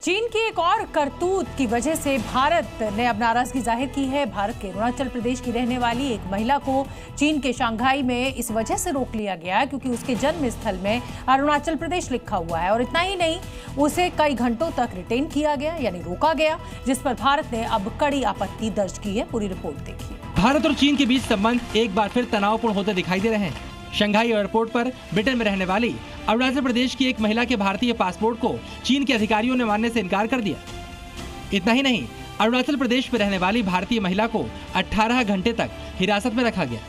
चीन की एक और करतूत की वजह से भारत ने अब नाराजगी जाहिर की है। भारत के अरुणाचल प्रदेश की रहने वाली एक महिला को चीन के शंघाई में इस वजह से रोक लिया गया क्योंकि उसके जन्म स्थल में अरुणाचल प्रदेश लिखा हुआ है और इतना ही नहीं, उसे कई घंटों तक रिटेन किया गया यानी रोका गया, जिस पर भारत ने अब कड़ी आपत्ति दर्ज की है। पूरी रिपोर्ट देखिए। भारत और चीन के बीच संबंध एक बार फिर तनावपूर्ण होते दिखाई दे रहे हैं। शंघाई एयरपोर्ट पर ब्रिटेन में रहने वाली अरुणाचल प्रदेश की एक महिला के भारतीय पासपोर्ट को चीन के अधिकारियों ने मानने से इनकार कर दिया। इतना ही नहीं, अरुणाचल प्रदेश में रहने वाली भारतीय महिला को 18 घंटे तक हिरासत में रखा गया।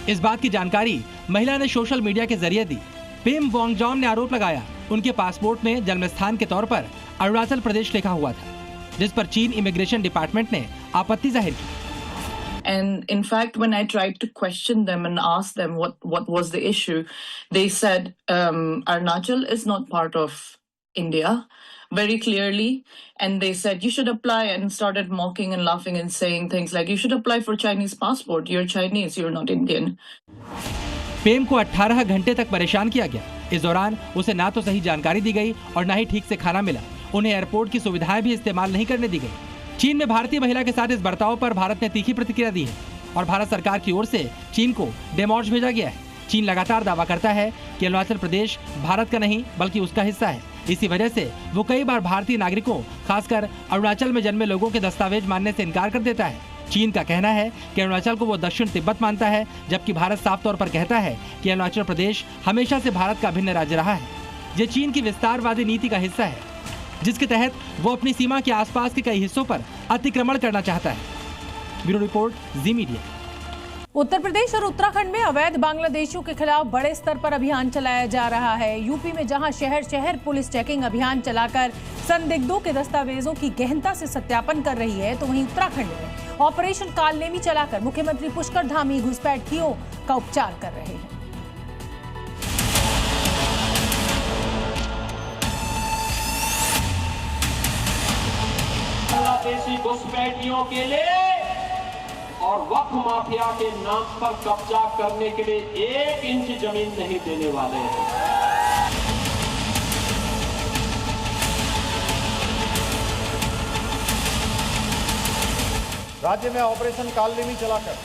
इस बात की जानकारी महिला ने सोशल मीडिया के जरिए दी। पेम वोंगजॉन ने आरोप लगाया उनके पासपोर्ट में जन्म स्थान के तौर पर अरुणाचल प्रदेश लिखा हुआ था, जिस पर चीन इमिग्रेशन डिपार्टमेंट ने आपत्ति जाहिर की। And in fact, when I tried to question them and ask them what was the issue, they said Arunachal is not part of India very clearly. And they said you should apply, and started mocking and laughing and saying things like you should apply for Chinese passport. You're Chinese, you're not Indian. पेम को 18 घंटे तक परेशान किया गया। इस दौरान उसे ना तो सही जानकारी दी गई और ना ही ठीक से खाना मिला। उन्हें एयरपोर्ट की सुविधाएं भी इस्तेमाल नहीं करने दी गई। चीन में भारतीय महिला के साथ इस बर्ताव पर भारत ने तीखी प्रतिक्रिया दी है और भारत सरकार की ओर से चीन को डेमॉर्श भेजा गया है। चीन लगातार दावा करता है कि अरुणाचल प्रदेश भारत का नहीं बल्कि उसका हिस्सा है। इसी वजह से वो कई बार भारतीय नागरिकों, खासकर अरुणाचल में जन्मे लोगों के दस्तावेज मानने से इनकार कर देता है। चीन का कहना है कि अरुणाचल को वो दक्षिण तिब्बत मानता है, जबकि भारत साफ तौर पर कहता है कि अरुणाचल प्रदेश हमेशा से भारत का अभिन्न राज्य रहा है। ये चीन की विस्तारवादी नीति का हिस्सा है, जिसके तहत वो अपनी सीमा के आसपास के कई हिस्सों पर अतिक्रमण करना चाहता है। ब्यूरो रिपोर्ट, जी मीडिया। उत्तर प्रदेश और उत्तराखंड में अवैध बांग्लादेशियों के खिलाफ बड़े स्तर पर अभियान चलाया जा रहा है। यूपी में जहां शहर शहर पुलिस चेकिंग अभियान चलाकर संदिग्धों के दस्तावेजों की गहनता से सत्यापन कर रही है, तो वहीं उत्तराखंड में ऑपरेशन कालनेमी चलाकर मुख्यमंत्री पुष्कर धामी घुसपैठियों का उपचार कर रहे हैं। बांग्लादेशी घुसपैठियों के लिए और वक्फ माफिया के नाम पर कब्जा करने के लिए 1 इंच जमीन नहीं देने वाले हैं। राज्य में ऑपरेशन कालनेमी चलाकर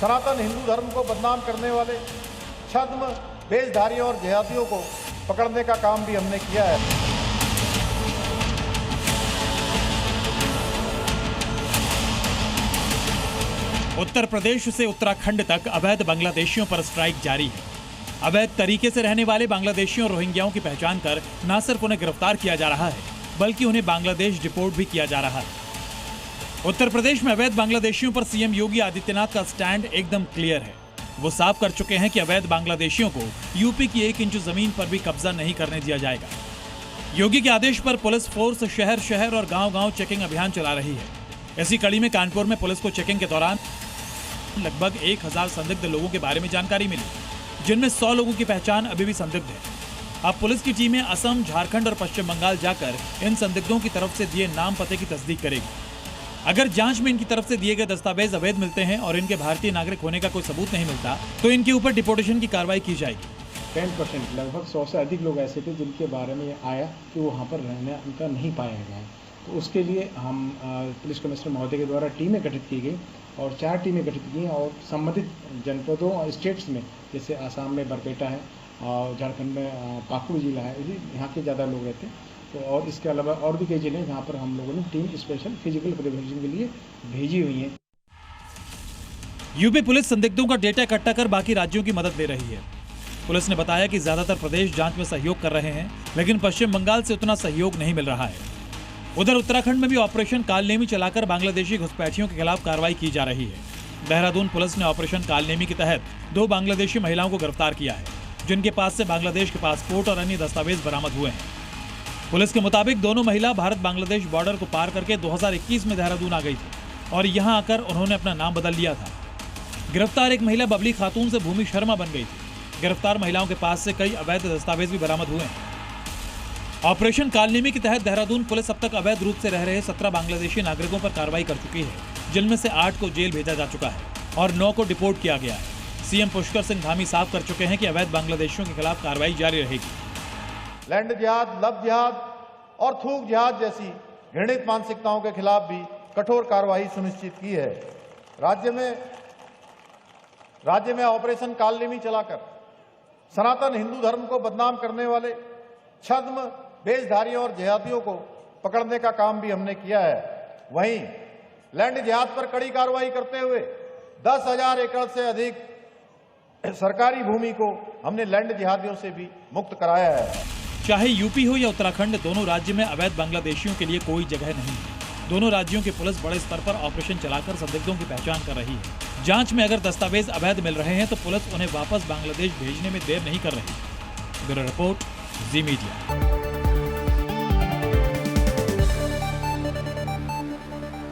सनातन हिंदू धर्म को बदनाम करने वाले छद्म वेशधारियों और जिहादियों को पकड़ने का काम भी हमने किया है। उत्तर प्रदेश से उत्तराखंड तक अवैध बांग्लादेशियों पर स्ट्राइक जारी है। अवैध तरीके से रहने वाले बांग्लादेशियों और रोहिंग्याओं की पहचान कर न सिर्फ उन्हें गिरफ्तार किया जा रहा है, बल्कि उन्हें बांग्लादेश डिपोर्ट भी किया जा रहा है। उत्तर प्रदेश में अवैध बांग्लादेशियों पर सीएम योगी आदित्यनाथ का स्टैंड एकदम क्लियर है। वो साफ कर चुके हैं कि अवैध बांग्लादेशियों को यूपी की 1 इंच जमीन पर भी कब्जा नहीं करने दिया जाएगा। योगी के आदेश पर पुलिस फोर्स शहर शहर और गाँव-गाँव चेकिंग अभियान चला रही है। इसी कड़ी में कानपुर में पुलिस को चेकिंग के दौरान लगभग 1000 संदिग्ध लोगों के बारे में जानकारी मिली, जिनमें 100 लोगों की पहचान अभी भी संदिग्ध है। अब पुलिस की टीमें असम, झारखंड और पश्चिम बंगाल जाकर इन संदिग्धों की तरफ से दिए नाम पते की तस्दीक करेगी। अगर जांच में इनकी तरफ से दिए गए दस्तावेज अवैध मिलते हैं और इनके भारतीय नागरिक होने का कोई सबूत नहीं मिलता, तो इनके ऊपर डिपोर्टेशन की कार्रवाई की जाएगी। 10% लगभग 100 से अधिक लोग ऐसे थे जिनके बारे में आया कि वहाँ पर रहना उनका नहीं पाया गया। तो उसके लिए हम पुलिस कमिश्नर महोदय के द्वारा टीमें गठित की गई और 4 टीमें गठित की और संबंधित जनपदों और स्टेट्स में, जैसे आसाम में बरपेटा है और झारखंड में पाकुड़ जिला है, यहाँ के ज़्यादा लोग रहते हैं। तो और इसके अलावा और भी कई जिले हैं जहाँ पर हम लोगों ने टीम स्पेशल फिजिकल वेरिफिकेशन के लिए भेजी हुई है। यूपी पुलिस संदिग्धों का डेटा इकट्ठा कर बाकी राज्यों की मदद ले रही है। पुलिस ने बताया कि ज्यादातर प्रदेश जांच में सहयोग कर रहे हैं, लेकिन पश्चिम बंगाल से उतना सहयोग नहीं मिल रहा है। उधर उत्तराखंड में भी ऑपरेशन कालनेमी चलाकर बांग्लादेशी घुसपैठियों के खिलाफ कार्रवाई की जा रही है। देहरादून पुलिस ने ऑपरेशन कालनेमी के तहत 2 बांग्लादेशी महिलाओं को गिरफ्तार किया है, जिनके पास से बांग्लादेश के पासपोर्ट और अन्य दस्तावेज बरामद हुए हैं। पुलिस के मुताबिक दोनों महिला भारत बांग्लादेश बॉर्डर को पार करके 2021 में देहरादून आ गई थी और यहाँ आकर उन्होंने अपना नाम बदल लिया था। गिरफ्तार एक महिला बबली खातून से भूमि शर्मा बन गई थी। गिरफ्तार महिलाओं के पास से कई अवैध दस्तावेज भी बरामद हुए हैं। ऑपरेशन कालनेमी के तहत देहरादून पुलिस अब तक अवैध रूप से रह रहे 17 बांग्लादेशी नागरिकों पर कार्रवाई कर चुकी है, जिनमें से 8 को जेल भेजा जा चुका है और 9 को डिपोर्ट किया गया है। सीएम पुष्कर सिंह धामी साफ कर चुके हैं कि अवैध बांग्लादेशियों के खिलाफ कार्रवाई जारी रहेगी। लैंड जिहाद, लब जिहाद और थूक जिहाद जैसी घृणित मानसिकताओं के खिलाफ भी कठोर कार्रवाई सुनिश्चित की है। राज्य में ऑपरेशन कालनेमी चलाकर सनातन हिंदू धर्म को बदनाम करने वाले छद्म वेशधारियों और जिहादियों को पकड़ने का काम भी हमने किया है। वहीं लैंड जिहाद पर कड़ी कार्रवाई करते हुए 10,000 एकड़ से अधिक सरकारी भूमि को हमने लैंड जिहादियों से भी मुक्त कराया है। चाहे यूपी हो या उत्तराखंड, दोनों राज्य में अवैध बांग्लादेशियों के लिए कोई जगह नहीं है। दोनों राज्यों की पुलिस बड़े स्तर पर ऑपरेशन चलाकर संदिग्धों की पहचान कर रही है। जांच में अगर दस्तावेज अवैध मिल रहे हैं तो पुलिस उन्हें वापस बांग्लादेश भेजने में देर नहीं कर रही। ब्यूरो रिपोर्ट, जी मीडिया।